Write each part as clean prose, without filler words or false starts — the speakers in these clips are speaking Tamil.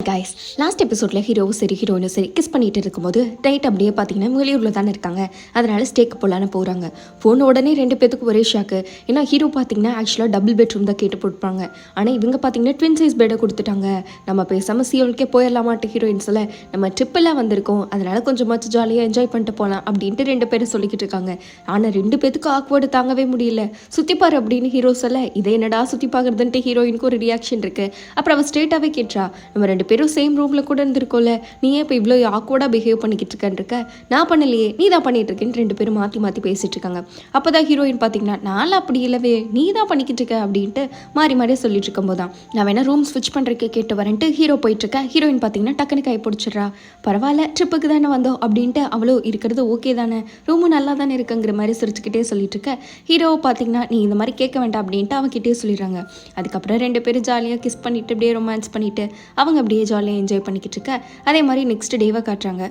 கைஸ், லாஸ்ட் எபிசோடில் ஹீரோவும் சரி ஹீரோயினும் சரி கிஸ் பண்ணிட்டு இருக்கும்போது டைட் அப்படியே பார்த்தீங்கன்னா வெளியூரில் தானே இருக்காங்க. அதனால ஸ்டேக்கு போகலான்னு போகிறாங்க. போன உடனே ரெண்டு பேத்துக்கு ஒரே ஷாக்கு. ஏன்னா ஹீரோ பார்த்தீங்கன்னா ஆக்சுவலாக டபுள் பெட்ரூம் தான் கேட்டு போட்டுப்பாங்க. ஆனால் இவங்க பார்த்தீங்கன்னா ட்வின் சைஸ் பெட்டை கொடுத்துட்டாங்க. நம்ம பேசாமல் சியோலுக்கே போயிடலாமாட்டு ஹீரோயின்ஸில் நம்ம ட்ரிப்பெல்லாம் வந்திருக்கோம், அதனால கொஞ்சமாச்சு ஜாலியாக என்ஜாய் பண்ணிட்டு போகலாம் அப்படின்ட்டு ரெண்டு பேரும் சொல்லிக்கிட்டு இருக்காங்க. ஆனால் ரெண்டு பேத்துக்கு ஆக்வர்டு தாங்கவே முடியல. சுற்றிப்பார் அப்படின்னு ஹீரோ சொல்ல, இதை என்னடா சுற்றி பார்க்குறதுன்ட்டு ஹீரோயினுக்கு ஒரு ரியாக்ஷன் இருக்குது. அப்புறம் அவள் ஸ்ட்ரெயிட்டாகவே கேட்டா, நம்ம ரெண்டு பேரும் சேம் ரூமில் கூட இருந்திருக்கோம்ல, நீ ஏன் இப்போ இவ்வளோ ஆக்வர்டாக பிஹேவ் பண்ணிக்கிட்டு இருக்க? நான் பண்ணலையே, நீ தான் பண்ணிட்டு இருக்கேன்னு ரெண்டு பேரும் மாற்றி மாற்றி பேசிட்டு இருக்காங்க. அப்போ தான் ஹீரோயின் பார்த்தீங்கன்னா, நானும் அப்படி இல்லவே, நீ தான் பண்ணிக்கிட்டு இருக்க அப்படின்ட்டு மாறி மாறியே சொல்லிட்டு இருக்கும்போது தான் நான் வேணா ரூம் ஸ்விட்ச் பண்ணுறதுக்கு கேட்டு வரேன்ட்டு ஹீரோ போயிட்டு இருக்கேன். ஹீரோயின் பார்த்தீங்கன்னா டக்குன்னு கை பிடிச்சிட்றா. பரவாயில்ல, ட்ரிப்புக்கு தானே வந்தோம் அப்படின்ட்டு அவ்வளோ இருக்கிறது ஓகே தானே, ரூமும் நல்லா தானே இருக்குங்கிற மாதிரி சிரிச்சுக்கிட்டே சொல்லிட்டு இருக்க. ஹீரோவை பார்த்தீங்கன்னா, நீ இந்த மாதிரி கேட்க வேண்டாம் அப்படின்ட்டு அவன்கிட்டே சொல்லிடுறாங்க. அதுக்கப்புறம் ரெண்டு பேரும் ஜாலியாக கிஸ் பண்ணிட்டு அப்படியே ரொமான்ஸ் பண்ணிட்டு அவங்க அப்படியே ஜாலியாக என்ஜாய் பண்ணிக்கிட்டு இருக்க. அதே மாதிரி நெக்ஸ்ட் டேவை காட்டுறாங்க.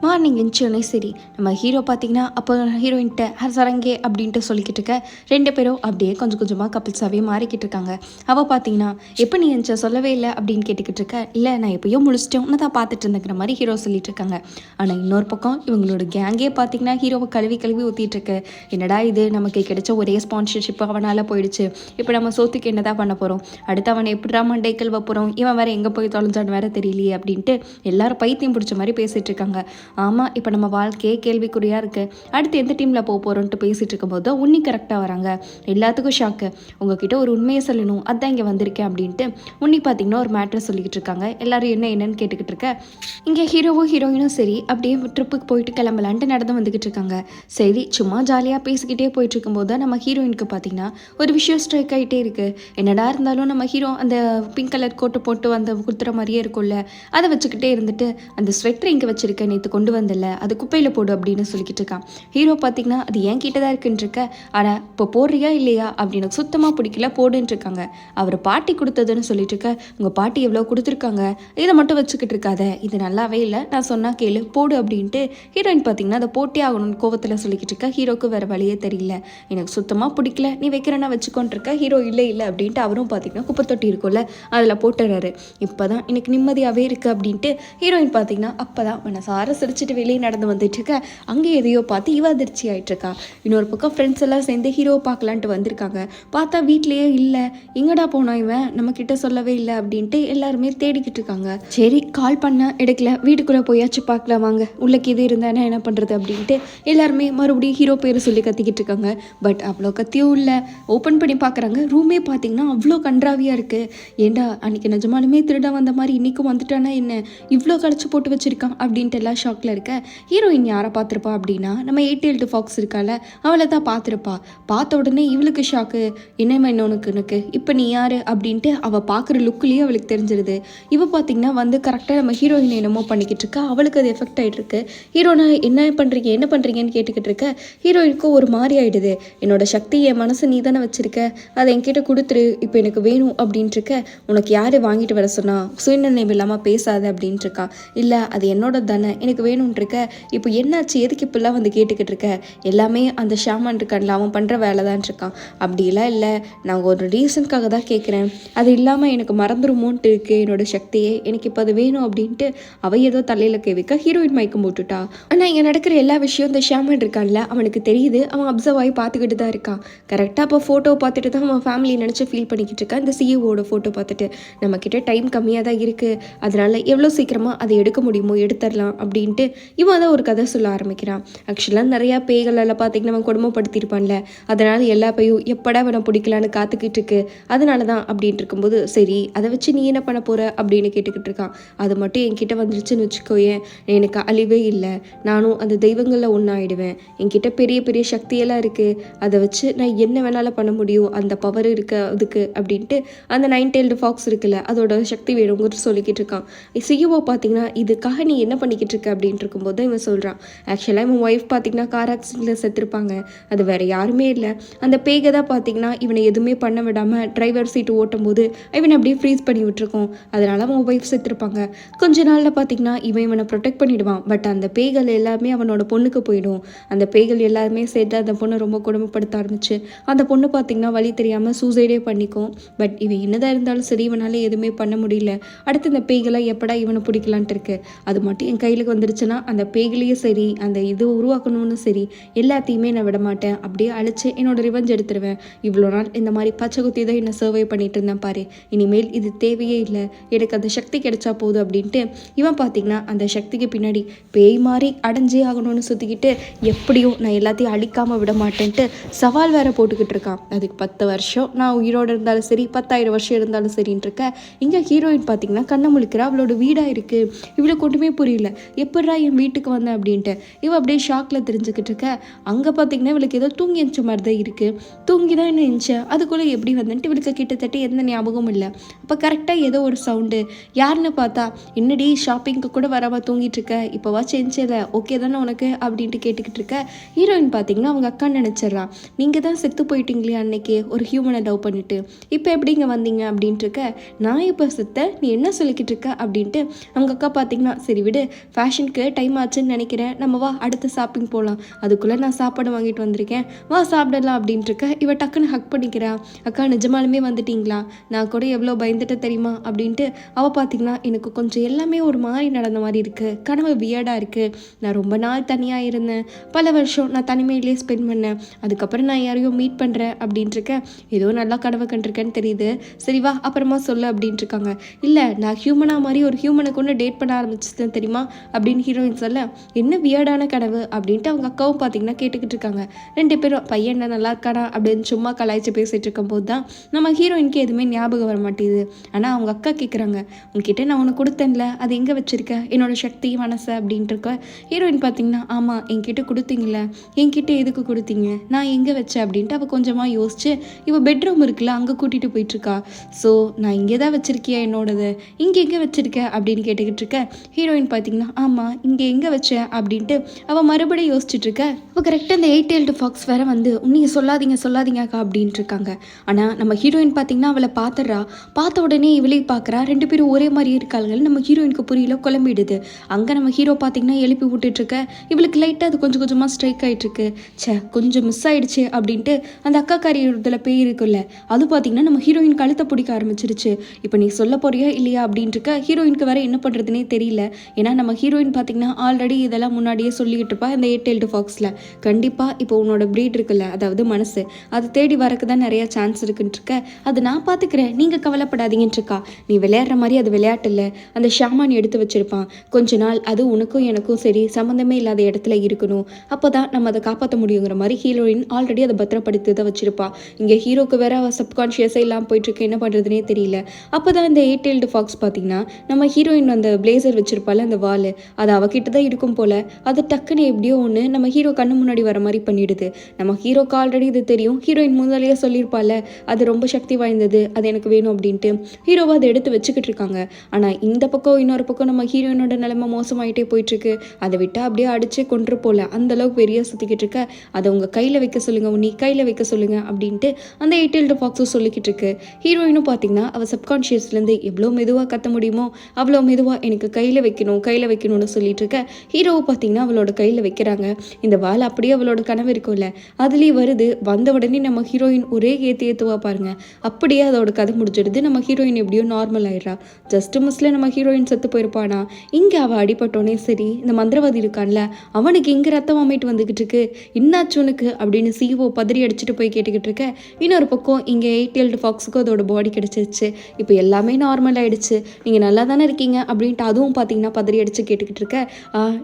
மார்னிங் எந்திரிச்சோடனே சரி நம்ம ஹீரோ பார்த்தீங்கன்னா அப்போ ஹீரோயின்ட்ட சரங்கே அப்படின்ட்டு சொல்லிக்கிட்டு இருக்க. ரெண்டு பேரும் அப்படியே கொஞ்சம் கொஞ்சமாக கப்பிள்ஸாகவே மாறிக்கிட்டு இருக்காங்க. அவள் பார்த்தீங்கன்னா, எப்போ நீ எந்த சொல்லவே இல்லை அப்படின்னு கேட்டுக்கிட்டு இருக்க. இல்லை, நான் எப்போயோ முடிச்சிட்டேன், ஒன்று தான் பார்த்துட்டு இருந்துக்கிற மாதிரி ஹீரோ சொல்லிட்டு இருக்காங்க. ஆனால் இன்னொரு பக்கம் இவங்களோட கேங்கே பார்த்தீங்கன்னா ஹீரோவை கழுவி கழுவி ஊற்றிட்டு இருக்கு. என்னடா இது, நமக்கு கிடைச்ச ஒரே ஸ்பான்சர்ஷிப் அவனால் போயிடுச்சு, இப்போ நம்ம சோத்துக்கு என்ன தான் பண்ண போகிறோம், அடுத்து அவனை எப்படிடா மண்டை கழுவ போகிறோம், இவன் வேறு எங்கே போய் தொலைஞ்சான்னு வேறு தெரியலையே அப்படின்ட்டு எல்லாரும் பைத்தியம் பிடிச்ச மாதிரி பேசிகிட்டு இருக்காங்க. ஆமாம், இப்போ நம்ம வாழ்க்கையே கேள்விக்குறியாக இருக்குது, அடுத்து எந்த டீமில் போக போகிறோன்ட்டு பேசிகிட்டு இருக்கும்போது தான் உன்னி கரெக்டாக வராங்க. எல்லாத்துக்கும் ஷாக்கு. உங்ககிட்ட ஒரு உண்மையை சொல்லணும், அதான் இங்கே வந்திருக்கேன் அப்படின்ட்டு உன்னி பார்த்தீங்கன்னா ஒரு மேட்ரை சொல்லிக்கிட்டு இருக்காங்க. எல்லாரும் என்னன்னு கேட்டுக்கிட்டு இருக்க. இங்கே ஹீரோவும் ஹீரோயினும் சரி அப்படியே ட்ரிப்புக்கு போயிட்டு கிளம்பலான்ட்டு நடந்து வந்துக்கிட்டு இருக்காங்க. சரி சும்மா ஜாலியாக பேசிக்கிட்டே போயிட்டு இருக்கும்போது தான் நம்ம ஹீரோயினுக்கு பார்த்தீங்கன்னா ஒரு விஷயம் ஸ்ட்ரைக் ஆகிட்டே இருக்குது. என்னடா இருந்தாலும் நம்ம ஹீரோ அந்த பிங்க் கலர் கோட்டை போட்டு அந்த குத்துற மாதிரியே இருக்கும்ல, அதை வச்சுக்கிட்டே இருந்துட்டு அந்த ஸ்வெட்டர் இங்கே வச்சுருக்கேன், நேற்று கொண்டு வந்தல, அது குப்பையில் போடு அப்படின்னு சொல்லிக்கிட்டு இருக்கான். ஹீரோ பார்த்தீங்கன்னா, அது ஏன் கிட்ட தான் இருக்குன்னு இருக்க, ஆனால் இப்போ போடுறியா இல்லையா அப்படின்னு சுத்தமாக பிடிக்கல, போடுன்னு இருக்காங்க. அவர் பாட்டி கொடுத்ததுன்னு சொல்லிட்டு இருக்க. உங்கள் பாட்டி எவ்வளோ கொடுத்துருக்காங்க, இதை மட்டும் வச்சுக்கிட்டு இருக்காத, இது நல்லாவே இல்லை, நான் சொன்னால் கேளு, போடு அப்படின்ட்டு ஹீரோயின் பார்த்தீங்கன்னா அதை போட்டே ஆகணும்னு கோவத்தில் சொல்லிக்கிட்டு இருக்க. ஹீரோக்கு வேறு வழியே தெரியல, எனக்கு சுத்தமாக பிடிக்கல, நீ வைக்கிறேன்னா வச்சுக்கொண்டு இருக்க. ஹீரோ இல்லை இல்லை அப்படின்ட்டு அவரும் பார்த்தீங்கன்னா குப்பை தொட்டி இருக்கும்ல அதில் போட்டுறாரு. இப்போ தான் எனக்கு நிம்மதியாகவே இருக்குது அப்படின்ட்டு ஹீரோயின் பார்த்தீங்கன்னா அப்போ தான் மனசார சிரிச்சிட்டு வெளியே நடந்து வந்துட்டு இருக்க. அங்கே எதையோ பார்த்து இவ அதிர்ச்சி ஆகிட்டு இருக்கா. இன்னொரு பக்கம் ஃப்ரெண்ட்ஸ் எல்லாம் சேர்ந்து ஹீரோவை பார்க்கலான்ட்டு வந்திருக்காங்க. பார்த்தா வீட்லேயே இல்லை, எங்கடா போனா இவன், நம்ம கிட்ட சொல்லவே இல்லை அப்படின்ட்டு எல்லாருமே தேடிக்கிட்டு இருக்காங்க. சரி கால் பண்ண எடுக்கல, வீட்டுக்குள்ளே போயாச்சு பார்க்கலாம் வாங்க, உள்ளக்கு இது இருந்தானே என்ன பண்ணுறது அப்படின்ட்டு எல்லாருமே மறுபடியும் ஹீரோ பேரை சொல்லி கத்திக்கிட்டு இருக்காங்க. பட் அவ்வளோ கத்தியும் இல்லை. ஓப்பன் பண்ணி பார்க்குறாங்க, ரூமே பார்த்தீங்கன்னா அவ்வளோ கன்றாவியாக இருக்குது. ஏண்டா அன்றைக்கி நிஜமாலுமே திருட வந்த மாதிரி இன்றைக்கும் வந்துட்டானா என்ன, இவ்வளோ கழிச்சு போட்டு வச்சுருக்கான் அப்படின்ட்டு எல்லாம் ஷாக்கில் இருக்க. ஹீரோயின் யாரை பார்த்துருப்பா அப்படின்னா நம்ம 8 ஃபாக்ஸ் இருக்கால, அவளை தான் பார்த்துருப்பா. பார்த்த உடனே இவளுக்கு ஷாக்கு, என்னம்மா இன்னொன்னுக்கு இப்போ நீ யார் அப்படின்ட்டு அவள் பார்க்குற லுக்குலேயே அவளுக்கு தெரிஞ்சிருது. இவள் பார்த்தீங்கன்னா வந்து கரெக்டாக நம்ம ஹீரோயின் என்னமோ பண்ணிக்கிட்டு இருக்கா. அவளுக்கு அது எஃபெக்ட் ஆகிட்டு இருக்கு. ஹீரோனா என்ன பண்ணுறீங்கன்னு கேட்டுக்கிட்டு இருக்க. ஹீரோயினுக்கும் ஒரு மாதிரி ஆகிடுது. என்னோட சக்தி என் மனசு நீ தானே வச்சிருக்க, அதை என்கிட்ட கொடுத்துரு, இப்போ எனக்கு வேணும் அப்படின்ட்டு இருக்க. உனக்கு யார் வாங்கிட்டு வர சொன்னா, சுயநினைவு இல்லாமல் பேசாத அப்படின்ட்டு இருக்கா. இல்லை அது என்னோட தானே, எனக்கு வேணும்னு இருக்க. இப்போ என்னாச்சு, எதுக்கு இப்பெல்லாம் வந்து கேட்டுக்கிட்டு இருக்க, எல்லாமே அந்த ஷாமான் இருக்கான்ல அவன் பண்ணுற வேலை தான் இருக்கான். அப்படிலாம் இல்லை, நான் ஒரு ரீசனுக்காக தான் கேட்குறேன், அது இல்லாமல் எனக்கு மறந்துருமோன்ட்டு இருக்கு என்னோட சக்தியே, எனக்கு இப்போ அது வேணும் அப்படின்ட்டு அவள் ஏதோ தலையில் கேட்க ஹீரோயின் மயக்கம் போட்டுட்டா. ஆனால் இங்கே நடக்கிற எல்லா விஷயம் இந்த ஷாமான் இருக்கான்ல அவனுக்கு தெரியுது. அவன் அப்சர்வ் ஆகி பார்த்துக்கிட்டு தான் இருக்கான். கரெக்டாக இப்போ ஃபோட்டோ பார்த்துட்டு தான் அவன் ஃபேமிலி நினச்சி ஃபீல் பண்ணிக்கிட்டு இருக்கான். இந்த சிஇஓட ஃபோட்டோ பார்த்துட்டு நம்மக்கிட்ட டைம் கம்மியாக தான் இருக்குது, அதனால எவ்வளோ சீக்கிரமாக அதை எடுக்க முடியுமோ எடுத்துடலாம் அப்படின்ட்டு இவன் தான் ஒரு கதை சொல்ல ஆரம்பிக்கிறான். ஆக்சுவலாக நிறையா பேய்களெல்லாம் பார்த்தீங்கன்னா அவன் கொடுமைப்படுத்தியிருப்பான்ல, அதனால் எல்லா பேயும் எப்படா அவனை பிடிக்கலான்னு காத்துக்கிட்டு இருக்கு, அதனால தான் அப்படின்ட்டு இருக்கும்போது சரி அதை வச்சு நீ என்ன பண்ண போகிற அப்படின்னு கேட்டுக்கிட்டு இருக்கான். அது மட்டும் என்கிட்ட வந்துருச்சுன்னு வச்சுக்கோயேன், எனக்கு அழிவே இல்லை, நானும் அந்த தெய்வங்களில் ஒன்றாயிடுவேன், என்கிட்ட பெரிய பெரிய சக்தியெல்லாம் இருக்குது, அதை வச்சு நான் என்ன வேணாலும் பண்ண முடியும், அந்த பவர் இருக்க அதுக்கு அப்படின்ட்டு அந்த 9 ஃபாக்ஸ் இருக்குல்ல அதோட சக்தி வேணுங்கிறது சொல்லிக்கிட்டு இருக்கான். சிஇஓ பார்த்தீங்கன்னா இதுக்காக நீ என்ன பண்ணிக்கிட்டு இருக்கு அப்படின்ட்டு இருக்கும்போது தான் இவன் சொல்கிறான், ஆக்சுவலாக இவன் ஒய்ஃப் பார்த்தீங்கன்னா கார் ஆக்சிடென்ட்டில் செத்துருப்பாங்க. அது வேறு யாருமே இல்லை, அந்த பேய்க தான் பார்த்தீங்கன்னா இவனை எதுவுமே பண்ண விடாமல் டிரைவர் சீட்டு ஓட்டும் போது இவனை அப்படியே ஃப்ரீஸ் பண்ணி விட்டுருக்கோம். அதனால் அவன் ஒய்ஃப் செத்துருப்பாங்க. கொஞ்ச நாளில் பார்த்தீங்கன்னா இவனை ப்ரொடெக்ட் பண்ணிவிடுவான். பட் அந்த பேய்கள் எல்லாமே அவனோட பொண்ணுக்கு போயிடும். அந்த பேய்கள் எல்லாருமே சேர்த்து அந்த பொண்ணை ரொம்ப கொடுமைப்படுத்த ஆரம்பிச்சு அந்த பொண்ணு பார்த்தீங்கன்னா வழி தெரியாமல் சூசைடே பண்ணிக்கும். பட் இவன் என்னதான் இருந்தாலும் சரி இவனால் எதுவுமே பண்ண முடியல. அடுத்து இந்த பேய்களை எப்படா இவனை பிடிக்கலான்ட்டு இருக்கு. அது மட்டும் என் கையில் வந்துருச்சுன்னா அந்த பேய்களையும் சரி அந்த இது உருவாக்கணும்னு சரி எல்லாத்தையுமே நான் விட மாட்டேன். அப்படியே அழிச்சு என்னோட ரிவெஞ்ச் எடுத்துருவேன். இவ்வளோ நாள் இந்த மாதிரி பச்சை குத்தி தான் என்னை சர்வை பண்ணிட்டு இருந்தேன் பாரு, இனிமேல் இது தேவையே இல்லை, எனக்கு அந்த சக்தி கிடைச்சா போதும் அப்படின்ட்டு இவன் பார்த்தீங்கன்னா அந்த சக்திக்கு பின்னாடி பேய் மாதிரி அடைஞ்சே ஆகணும்னு சுற்றிக்கிட்டு எப்படியும் நான் எல்லாத்தையும் அழிக்காமல் விட மாட்டேன்ட்டு சவால் வேற போட்டுக்கிட்டு இருக்கான். அதுக்கு 10 வருஷம் நான் உயிரோடு இருந்தாலும் சரி 10,000 வருஷம் இருந்தாலும் சரின்னு இருக்க. இங்கே ஹீரோயின் பார்த்தீங்கன்னா கண்ணை முழிக்கிறா. அவளோட வீடாக இருக்குது. இவளுக்கு ஒன்றுமே புரியல, எப்படா என் வீட்டுக்கு வந்தேன் அப்படின்ட்டு இவள் அப்படியே ஷாக்கில் தெரிஞ்சுக்கிட்டு இருக்க. அங்கே பார்த்தீங்கன்னா இவளுக்கு ஏதோ தூங்கி எழுந்த மாதிரி தான் இருக்குது. தூங்கி தான் என்ன எழுந்தேன், அதுக்குள்ளே எப்படி வந்தேன்ட்டு இவளுக்கு கிட்டத்தட்ட எந்த ஞாபகமும் இல்லை. அப்போ கரெக்டாக ஏதோ ஒரு சவுண்டு, யாருன்னு பார்த்தா என்னடி ஷாப்பிங்க்கு கூட வராமல் தூங்கிட்டு இருக்க, இப்போவா செஞ்சில ஓகே தானே உனக்கு அப்படின்ட்டு கேட்டுக்கிட்டு இருக்க. ஹீரோயின் பார்த்தீங்கன்னா அவங்க அக்கா நினச்சிட்றா, நீங்கள் தான் செத்து போயிட்டீங்களே அன்னைக்கு ஒரு ஹியூமனை லவ் பண்ணிட்டு, இப்போ எப்படி இங்கே வந்தீங்க அப்படின்ட்டு இருக்க. நான் இப்போ செத்த, நீ என்ன சொல்லிக்கிட்டு இருக்க அப்படின்ட்டு அவங்க அக்கா பார்த்தீங்கன்னா சரி விடு, ஃபேஷனுக்கு டைம் ஆச்சுன்னு நினைக்கிறேன், நம்ம வா அடுத்து ஷாப்பிங் போகலாம், அதுக்குள்ளே நான் சாப்பாடு வாங்கிட்டு வந்திருக்கேன், வா சாப்பிடலாம் அப்படின்ட்டு இருக்க. இவ டக்குன்னு ஹக் பண்ணிக்கிறா. அக்கா நிஜமாலுமே வந்துட்டீங்களா, நான் கூட எவ்வளோ பயந்துட்டு தெரியுமா அப்படின்ட்டு அவள் பார்த்தீங்கன்னா எனக்கு கொஞ்சம் எல்லாமே ஒரு மாதிரி நடந்த மாதிரி இருக்குது, கனவு வியர்டாக இருக்குது, நான் ரொம்ப நாள் தனியாக இருந்தேன், பல வருஷம் நான் தனிமையிலே ஸ்பெண்ட் பண்ணேன், அதுக்கப்புறம் நான் யாரையும் மீட் பண்ணுறேன் அப்படின்ட்டு இருக்கேன், ஏதோ நல்லா கனவு கண்டிருக்கேன்னு தெரியுது, சரி வா அப்புறமா சொல்லு அப்படின்ட்டு இருக்காங்க. இல்லை நான் ஹியூமனாக மாதிரி ஒரு ஹியூமனை கொண்டு டேட் பண்ண ஆரம்பிச்சிட்டேன் தெரியுமா அப்படின்னு ஹீரோயின் சொல்ல, என்ன வியர்டான கனவு அப்படின்ட்டு அவங்க அக்காவும் பார்த்தீங்கன்னா கேட்டுக்கிட்டு இருக்காங்க. 2 பேரும் பையன் என்ன நல்லா இருக்கானா அப்படின்னு சும்மா கலாய்ச்சி பேசிகிட்டு இருக்கும்போது தான் நம்ம ஹீரோயினுக்கு எதுவுமே ஞாபகம் வர மாட்டேங்குது. ஆனால் அவங்க அக்கா கேட்குறாங்க, உங்ககிட்ட நான் உனக்கு கொடுத்தேன்ல அது எங்கே வச்சிருக்க என்னோட சக்தி மனசை அப்படின்ட்டு இருக்க. ஹீரோயின் பார்த்தீங்கன்னா ஆமாம் என்கிட்ட கொடுத்தீங்களே, என்கிட்ட எதுக்கு கொடுத்தீங்க, நான் எங்கே வச்சேன் அப்படின்ட்டு அவள் கொஞ்சமாக யோசிச்சு இவள் பெட்ரூம் இருக்குல்ல அங்கே கூட்டிகிட்டு போயிட்டுருக்கா. ஸோ நான் இங்கே தான் வச்சிருக்கியா என்னோடது, இங்கே எங்கே வச்சிருக்க அப்படின்னு கேட்டுக்கிட்டு இருக்க. ஹீரோயின் பார்த்தீங்கன்னா ஆமாம் இங்கே எங்கே வச்சேன் அப்படின்ட்டு அவள் மறுபடியும் யோசிச்சுட்டு இருக்க. இப்போ கரெக்டாக அந்த 8-tailed fox வேற வந்து நீங்கள் சொல்லாதீங்க அக்கா அப்படின்ட்டு இருக்காங்க. ஆனால் நம்ம ஹீரோயின் பார்த்தீங்கன்னா அவளை பார்த்துடுறா. பார்த்த உடனே இவளையும் பார்க்குறா. 2 பேரும் ஒரே மாதிரி இருக்காங்க. நம்ம ஹீரோயினுக்கு புரியல, குழம்பிடுது. அங்கே நம்ம ஹீரோ பார்த்தீங்கன்னா எழுப்பி விட்டுட்ருக்க. இவளுக்கு லைட்டாக அது கொஞ்சம் கொஞ்சமாக ஸ்ட்ரைக் ஆகிட்டுருக்கு. கொஞ்சம் மிஸ் ஆகிடுச்சு அப்படின்ட்டு அந்த அக்காக்காரி இதில் பேய் இருக்குல்ல அது பார்த்தீங்கன்னா நம்ம ஹீரோயின் கழுத்தை பிடிக்க ஆரம்பிச்சிருச்சு. இப்போ நீ சொல்ல போறியா இல்லையா அப்படின்ட்டு இருக்க. ஹீரோயினுக்கு வேற என்ன பண்ணுறதுனே தெரியல. ஏன்னா நம்ம ஹீரோயின் பார்த்தீங்கன்னா ஆல்ரெடி இதெல்லாம் முன்னாடியே சொல்லிக்கிட்டு இருப்பா இந்த 8-tailed foxல கண்டிப்பாக இப்போ உன்னோட ப்ரீட் இருக்குல்ல அதாவது மனசு அது தேடி வரக்கு தான் நிறைய சான்ஸ் இருக்குன்ட்டு இருக்க. அது நான் பார்த்துக்கிறேன் நீங்கள் கவலைப்படாதீங்கன்னு இருக்கா. நீ விளையாடுற மாதிரி அது விளையாட்டு இல்லை, அந்த ஷாமான் எடுத்து வச்சிருப்பான், கொஞ்ச நாள் அது உனக்கும் எனக்கும் சரி சம்மந்தமே இல்லாத இடத்துல இருக்கணும், அப்போ தான் நம்ம அதை காப்பாற்ற முடியுங்கிற மாதிரி ஹீரோயின் ஆல்ரெடி அதை பத்திரப்படுத்தி தான் வச்சிருப்பா. இங்கே ஹீரோக்கு வேற அவள் சப்கான்ஷியஸாக இல்லாமல் போயிட்டுருக்கு, என்ன பண்ணுறதுனே தெரியல. அப்போ தான் இந்த 8-tailed fox பார்த்தீங்கன்னா நம்ம ஹீரோயின் அந்த பிளேசர் வச்சிருப்பாள் அந்த வால் அது அவகிட்ட தான் இருக்கும் போல். அது டக்குன்னு எப்படியோ ஒன்று நம்ம ஹீரோ கண்ணு முன்னாடி வர மாதிரி பண்ணிடுது. நம்ம ஹீரோக்கு ஆல்ரெடி இது தெரியும், ஹீரோயின் முதலையே சொல்லியிருப்பாள் அது ரொம்ப சக்தி வாய்ந்தது, அது எனக்கு வேணும் அப்படின்ட்டு. ஹீரோவை அதை எடுத்து வச்சுக்கிட்டு இருக்காங்க. ஆனால் இந்த பக்கம் இன்னொரு பக்கம் நம்ம ஹீரோயினோட நிலைமை மோசமாயிட்டே போயிட்டுருக்கு. அதை விட்டால் அப்படியே அடிச்சே கொன்று போல அந்த அளவுக்கு பெரிய சுற்றிக்கிட்டு இருக்க. அதை உங்கள் கையில் வைக்க சொல்லுங்கள், நீ கையில் வைக்க சொல்லுங்கள் அப்படின்ட்டு அந்த 8-tailed foxும் சொல்லிக்கிட்டு இருக்கு. ஹீரோயினும் பார்த்தீங்கன்னா அவள் சப்கான்ஷியஸ்லேருந்து எவ்வளோ மெதுவாக கத்த முடியுமோ அவ்வளோ மெதுவாக எனக்கு கையில் வைக்கணும்னு சொல்லிட்டு இருக்க. ஹீரோவை பார்த்தீங்கன்னா அவளோட கையில் வைக்கிறாங்க. இந்த வால் அப்படியே அவளோட கனவு இருக்கும்ல அதுலேயே வருது. வந்த உடனே நம்ம ஹீரோயின் ஒரே ஏற்றுவா பாருங்க. அப்படியே அதோட கதை முடிஞ்சிடுது. நம்ம ஹீரோயின் எப்படியோ நார்மல் ஆயிடுறா. ஜஸ்ட் மிஸ்ல நம்ம ஹீரோயின் செத்து போயிருப்பானா. இங்கே அவள் அடிபட்டோன்னே சரி இந்த மந்திரவாதி இருக்கான்ல அவனுக்கு இங்கே ரத்தம் வாமிட்டு வந்துக்கிட்டு இருக்கு, இன்னாச்சுனுக்கு அப்படின்னு சிஓ பதறி அடிச்சுட்டு போய் கேட்டுக்கிட்டு இருக்க. இன்னொரு பக்கம் இங்கே 8-tailed foxுக்கு அதோட பாடி கிடச்சிருச்சு. இப்போ எல்லாமே நார்மல் ஆகிடுச்சு, நீங்கள் நல்லா தானே இருக்கீங்க அப்படின்ட்டு அதுவும் பார்த்தீங்கன்னா பதறி அடித்து கேட்டுக்கிட்டு இருக்க.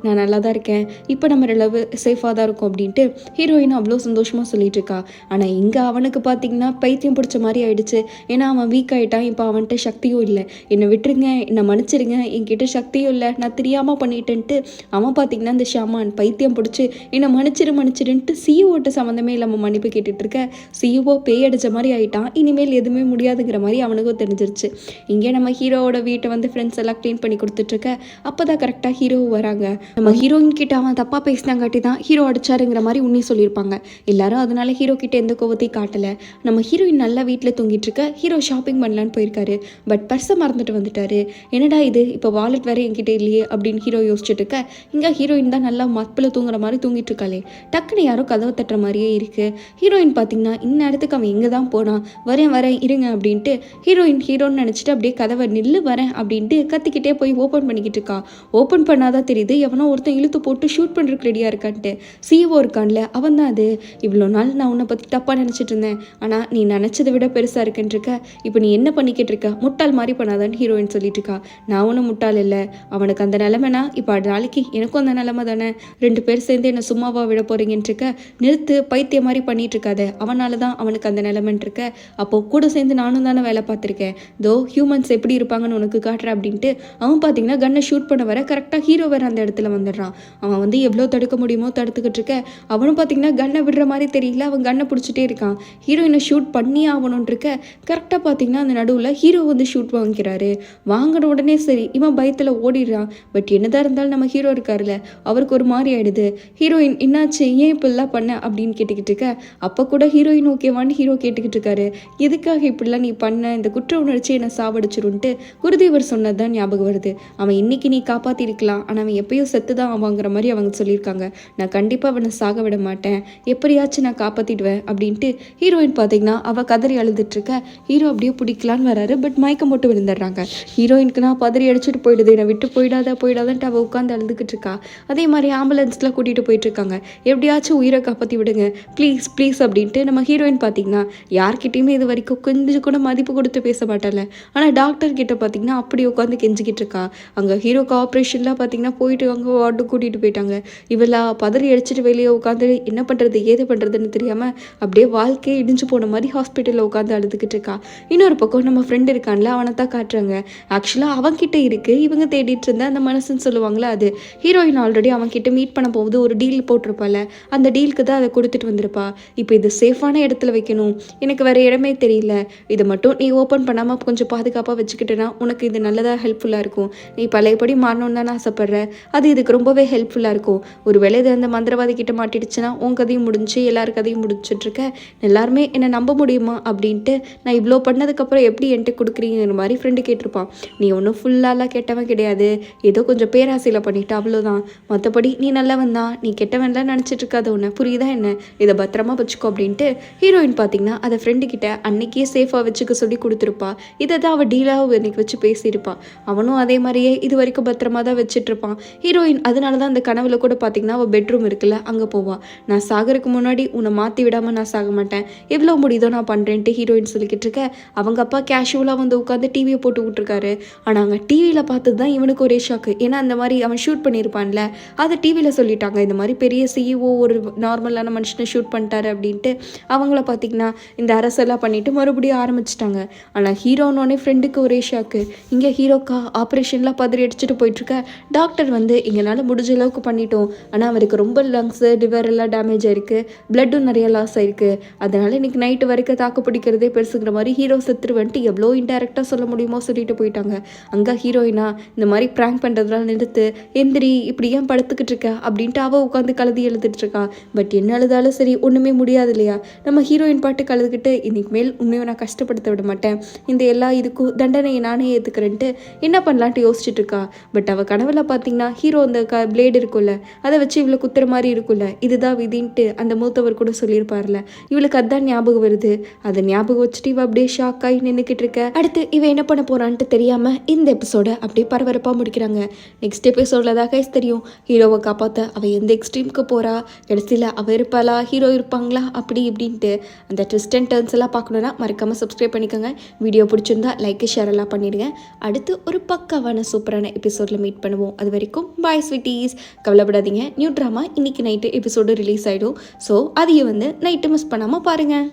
நான் நல்லா தான் இருக்கேன், இப்போ நம்ம லவ் சேஃபாக தான் இருக்கும் அப்படின்ட்டு ஹீரோயின் அவ்வளோ சந்தோஷமாக சொல்லிட்டு இருக்கா. ஆனால் இங்கே அவனுக்கு பார்த்தீங்கன்னா பைத்தியம் பிடிச்ச மாதிரி ஆயிடுச்சு. ஏன்னா அவன் வீக் ஆகிட்டான். இப்போ அவன்கிட்ட சக்தியும் இல்லை, என்னை விட்டுருங்க, என்னை மன்னிச்சிருங்க, என்கிட்ட சக்தியும் இல்லை, நான் தெரியாமல் பண்ணிட்டேன்ட்டு அவன் பார்த்தீங்கன்னா இந்த ஷாமான் பைத்தியம் பிடிச்சி என்னை மன்னிச்சிருன்ட்டு சிஓட்ட சம்மந்தமே இல்லாமல் மன்னிப்பு கேட்டுட்டு இருக்க. சிஓ பேய் அடித்த மாதிரி ஆகிட்டான். இனிமேல் எதுவுமே முடியாதுங்கிற மாதிரி அவனுக்கும் தெரிஞ்சிருச்சு. இங்கே நம்ம ஹீரோவோட வீட்டை வந்து ஃப்ரெண்ட்ஸ் எல்லாம் க்ளீன் பண்ணி கொடுத்துட்ருக்க. அப்போ தான் கரெக்டாக கரெக்டாக ஹீரோ வராங்க. நம்ம ஹீரோயின் கிட்ட அவன் தப்பாக பேசினாங்காட்டி தான் ஹீரோ அடிச்சாருங்கிற மாதிரி உன்னி சொல்லியிருப்பாங்க. எல்லாரும் அதனால ஹீரோ கிட்ட எந்த கோவத்தையும் காட்டலை. நம்ம ஹீரோயின் நல்லா வீட்டில் தூங்கிட்டு இருக்க ஹீரோ ஷாப்பிங் பண்ணலான்னு போயிருக்காரு. பட் பர்ஸை மறந்துட்டு வந்துட்டாரு. என்னடா இது இப்போ வாலெட் வேற என்கிட்ட இல்லையே அப்படின்னு ஹீரோ யோசிச்சுட்டு இருக்க இங்கே ஹீரோயின் தான் நல்லா மப்பில் தூங்குற மாதிரி தூங்கிட்டு இருக்காளே. டக்குன்னு யாரோ கதவை தட்டுற மாதிரியே இருக்கு. ஹீரோயின் பார்த்தீங்கன்னா இந்நேரத்துக்கு அவன் எங்கே தான் போனான். வரேன் இருங்க அப்படின்ட்டு ஹீரோன்னு நினச்சிட்டு அப்படியே கதவை நில்லு வரேன் அப்படின்ட்டு கத்திக்கிட்டே போய் ஓப்பன் பண்ணிக்கிட்டு இருக்கா. ஓப்பன் பண்ணாதான் தெரியுது எவனோ ஒருத்தன் இழுத்து போட்டு ஷூட் பண்ணுறதுக்கு ரெடியாக இருக்கான்ட்டு. சிஓ இருக்கான்ல அவன் தான் அது. இவ்வளோ நாள் நான் உன்னை பற்றி தப்பாக நினச்சிட்டு இருந்தேன். ஆனால் நீ நினச்சதை விட பெருசாக இருக்குன்ட்ருக்க. இப்போ நீ என்ன பண்ணிக்கிட்டு இருக்க, முட்டாள் மாதிரி பண்ணாதான்னு ஹீரோயின் சொல்லிட்டு இருக்கா. நான் ஒன்றும் முட்டாள் இல்லை. அவனுக்கு அந்த நிலைமைனா இப்போ நாளைக்கு எனக்கும் அந்த நிலைமை தானே. 2 பேர் சேர்ந்து என்னை சும்மாவா விட போகிறீங்கன்ட்ருக்க. நிறுத்து, பைத்திய மாதிரி பண்ணிட்டு இருக்காத. அவனால தான் அவனுக்கு அந்த நிலைமைன்னு இருக்க. அப்போ கூட சேர்ந்து நானும் தானே வேலை பார்த்துருக்கேன். தோ ஹியூமன்ஸ் எப்படி இருப்பாங்கன்னு உனக்கு காட்டுறேன் அப்படின்ட்டு அவன் பார்த்தீங்கன்னா கன்னை ஷூட் பண்ண வர கரெக்டாக ஹீரோ வேறு அந்த இடத்துல வந்துடுறான். அவன் வந்து எவ்வளோ தடுக்க முடியுமோ தடுத்துக்கிட்டு இருக்க. அவனும் பார்த்தீங்கன்னா கன்னை விடுற மாதிரி தெரியல. அவன் கன்னை பிடிச்சிட்டே இருக்கான். ஹீரோயினை ஷூட் பண்ணி ஆகணும்னு இருக்க. கரெக்டாக பார்த்தீங்கன்னா அந்த நடுவில் ஹீரோ வந்து ஷூட் வாங்கிக்கிறாரு. வாங்கின உடனே சரி இவன் பயத்தில் ஓடிடுறான். பட் என்னதான் இருந்தாலும் நம்ம ஹீரோ இருக்காருல்ல அவருக்கு ஒரு மாதிரி ஆயிடுது. ஹீரோயின் என்னாச்சு, ஏன் இப்படிலாம் பண்ண அப்படின்னு கேட்டுக்கிட்டு இருக்க. அப்போ கூட ஹீரோயின் ஓகேவான்னு ஹீரோ கேட்டுக்கிட்டு இருக்காரு. எதுக்காக இப்படிலாம் நீ பண்ண, இந்த குற்ற உணர்ச்சி என்னை சாவடிச்சிருன்ட்டு குருதேவர் சொன்னது தான் ஞாபகம் வருது. அவன் இன்னைக்கு நீ காப்பாற்றிருக்கலாம், ஆனால் அவன் எப்பயும் செத்து தான் ஆவாங்கிற மாதிரி அவங்க சொல்லியிருக்காங்க. நான் கண்டிப்பாக அவனை சாக விட மாட்டேன், எப்படியாச்சும் நான் காப்பாற்றிடுவேன் அப்படின்ட்டு ஹீரோயின் பார்த்தீங்கன்னா அவள் கதறி அழுதுட்டு இருக்க. ஹீரோ அப்படியே பிடிக்கலான்னு வராரு. பட் மயக்கம் போட்டு விழுந்துடுறாங்க. ஹீரோயினுக்கு நான் பதறி அடிச்சுட்டு போயிடுது, என்னை விட்டு போயிடாதான்ட்டு அவள் உட்காந்து அழுதுகிட்டு இருக்கா. அதே மாதிரி ஆம்புலன்ஸில் கூட்டிகிட்டு போயிட்டு இருக்காங்க. எப்படியாச்சும் உயிரை காப்பாற்றி விடுங்க ப்ளீஸ் அப்படின்ட்டு நம்ம ஹீரோயின் பார்த்தீங்கன்னா யார்கிட்டையுமே இது வரைக்கும் கொஞ்சம் கூட மதிப்பு கொடுத்து பேச மாட்டால. ஆனால் டாக்டர் கிட்ட பார்த்தீங்கன்னா அப்படி உட்காந்து கெஞ்சிக்கிட்டு இருக்கா. அங்கே ஹீரோக்கு ஆப்ரேஷன்லாம் பார்த்தீங்கன்னா போயிட்டு அங்கே வார்டு கூட்டிகிட்டு போயிட்டாங்க. இவளா பதறி அடிச்சுட்டு வெளியே உட்காந்து என்ன பண்ணுறது ஏது பண்ணுறதுன்னு தெரியாமல் அப்படியே வாழ்க்கையே இடிஞ்சு போன மாதிரி ஹாஸ்பிட்டலில் உட்காந்து அழுதுகிட்டு இருக்கா. இன்னொரு பக்கம் நம்ம ஃப்ரெண்ட் இருக்கான்ல அவனை தான் காட்டுறாங்க. ஆக்சுவலாக அவன்கிட்ட இருக்குது இவங்க தேடிட்டு இருந்த அந்த மனசுன்னு சொல்லுவாங்களா அது. ஹீரோயின் ஆல்ரெடி அவன்கிட்ட மீட் பண்ண போகுது ஒரு டீல் போட்டிருப்பாள். அந்த டீலுக்கு தான் அதை கொடுத்துட்டு வந்திருப்பா. இப்போ இது சேஃபான இடத்துல வைக்கணும், எனக்கு வேறு இடமே தெரியல, இதை மட்டும் நீ ஓப்பன் பண்ணாமல் கொஞ்சம் பாதுகாப்பாக வச்சுக்கிட்டேன்னா உனக்கு இது நல்லதாக ஹெல்ப்ஃபுல்லாக இருக்கும். நீ பழையபடி மாறணும்னு தான் ஆசைப்பட்ற, அது இதுக்கு ரொம்பவே ஹெல்ப்ஃபுல்லாக இருக்கும். ஒரு வேளை இது அந்த மந்திரவாதி கிட்ட மாட்டிடுச்சுன்னா உன் கதையும் முடிஞ்சு எல்லார் கதையும் முடிச்சுட்ருக்க. எல்லாருமே என்னை நம்ப முடியுமா அப்படின்ட்டு நான் இவ்வளோ பண்ணதுக்கப்புறம் எப்படி என்கிட்ட கொடுக்குறீங்கிற மாதிரி ஃப்ரெண்டு கேட்டிருப்பான். நீ ஒன்றும் ஃபுல்லாலாம் கெட்டவன் கிடையாது, ஏதோ கொஞ்சம் பேராசையில் பண்ணிட்டு அவ்வளோதான், மற்றபடி நீ நல்லவன் தான், நீ கெட்டவன்லாம் நினச்சிட்டு இருக்காது ஒன்று புரியுதா என்ன, இதை பத்திரமா வச்சுக்கோ அப்படின்ட்டு ஹீரோயின் பார்த்தீங்கன்னா அதை ஃப்ரெண்டு கிட்ட அன்னைக்கே சேஃபாக வச்சுக்க சொல்லி கொடுத்துருப்பா. இதை தான் அவள் டீலாக இன்னைக்கு வச்சு பேசியிருப்பா. அவனும் அதே மாதிரியே இது வரைக்கும் பத்திரமா தான் வச்சுட்ருப்பான். ஹீரோயின் அதனால தான் அந்த கனவுல கூட பார்த்தீங்கன்னா அவள் பெட்ரூம் இருக்குல்ல அங்கே போவாள். நான் சாகருக்கு முன்னாடி உன்னை மாற்றி விடாமல் நான் சாக மாட்டேன், எவ்வளோ முடியுதோ நான் பண்ணுறேன்ட்டு ஹீரோயின் சொல்லிக்கிட்டு இருக்க. அவங்க அப்பா கேஷுவலாக வந்து உட்காந்து டிவியை போட்டு விட்டுருக்காரு. ஆனால் அங்கே டிவியில் பார்த்தது தான் இவனுக்கு ஒரே ஷாக்கு. ஏன்னா அந்த மாதிரி அவன் ஷூட் பண்ணியிருப்பான்ல அதை டிவியில் சொல்லிட்டாங்க. இந்த மாதிரி பெரிய சிஇஓ ஒரு நார்மலான மனுஷனை ஷூட் பண்ணிட்டாரு அப்படின்ட்டு அவங்கள பார்த்திங்கன்னா இந்த அரசெல்லாம் பண்ணிவிட்டு மறுபடியும் ஆரம்பிச்சிட்டாங்க. ஆனால் ஹீரோனோடனே ஃப்ரெண்டுக்கு ஒரே ஷாக்கு. இங்கே ஹீரோக்கா ஆப்ரேஷன்லாம் பதறி அடிச்சுட்டு போயிட்டுருக்க. டாக்டர் வந்து எங்களால் முடிஞ்ச அளவுக்கு பண்ணிட்டோம், ஆனால் அவருக்கு ரொம்ப லங்ஸு லிவர் எல்லாம் டேமேஜ் ஆயிருக்கு, பிளட்டும் நிறைய லாஸ் ஆயிருக்கு, அதனால் இன்றைக்கி நைட்டு வரைக்கும் தாக்கு பிடிக்கிறதே பெருசுங்கிற மாதிரி ஹீரோ செத்துருவன்ட்டு எவ்வளோ இன்டெரக்டாக சொல்ல முடியுமோ சொல்லிட்டு போயிட்டாங்க. அங்கே ஹீரோயினா இந்த மாதிரி ப்ராங்க் பண்ணுறதுனால நிறுத்து, எந்திரி, இப்படி ஏன் படுத்துக்கிட்டு இருக்க அப்படின்ட்டு அவள் உட்காந்து கழுதி எழுதிட்டு இருக்கா. பட் என்ன அழுதாலும் சரி ஒன்றுமே முடியாது இல்லையா. நம்ம ஹீரோயின் பாட்டு கழுதுகிட்டு இன்னைக்கு மேல் உன்னையும் நான் கஷ்டப்படுத்த விட மாட்டேன், இந்த எல்லா இதுக்கும் தண்டனையை நானே ஏற்றுக்கிறேன்ட்டு என்ன பண்ணலான்ட்டு யோசிச்சுட்டு இருக்கா. பட் அவள் கனவுல பார்த்தீங்கன்னா ஹீரோ அந்த பிளேடு இருக்குல்ல அதை வச்சு இவளை குத்துற மாதிரி இருக்குல்ல, இதுதான் விதின்ட்டு அந்த மூத்தவர் கூட சொல்லியிருப்பார்ல. இவளுக்கு அதான் ஞாபகம் வருது. அதை ஞாபகம் வச்சுட்டு இவ அப்படியே ஷாக் ஆகி நின்றுக்கிட்டு இருக்க. அடுத்து இவ என்ன பண்ண போறான்ட்டு தெரியாம இந்த எபிசோட அப்படியே பரபரப்பாக முடிக்கிறாங்க. நெக்ஸ்ட் எபிசோடில் தான் கைஸ் தெரியும் ஹீரோவை காப்பாற்ற அவள் எந்த எக்ஸ்ட்ரீமுக்கு போகிறா, கடைசியில் அவள் இருப்பாளா ஹீரோ இருப்பாங்களா அப்படி இப்படின்ட்டு அந்த ட்விஸ்ட் அண்ட் டர்ன்ஸ் எல்லாம் பார்க்கணுன்னா மறக்காமல் சப்ஸ்கிரைப் பண்ணிக்கோங்க. வீடியோ பிடிச்சிருந்தா லைக் ஷேர் எல்லாம் பண்ணிடுங்க. அடுத்து ஒரு பக்காவான சூப்பரான எபிசோடில் மீட் பண்ணுவோம். அது வரைக்கும் பாய் ஸ்வீட்டீஸ். கவலைப்படாதீங்க, நியூ ட்ராமா இன்னைக்கு நைட்டு எபிசோடு ரிலீஸ் ஆகிடும். ஸோ அதையும் வந்து நைட்டு மிஸ் பண்ணாமல் பாருங்கள்.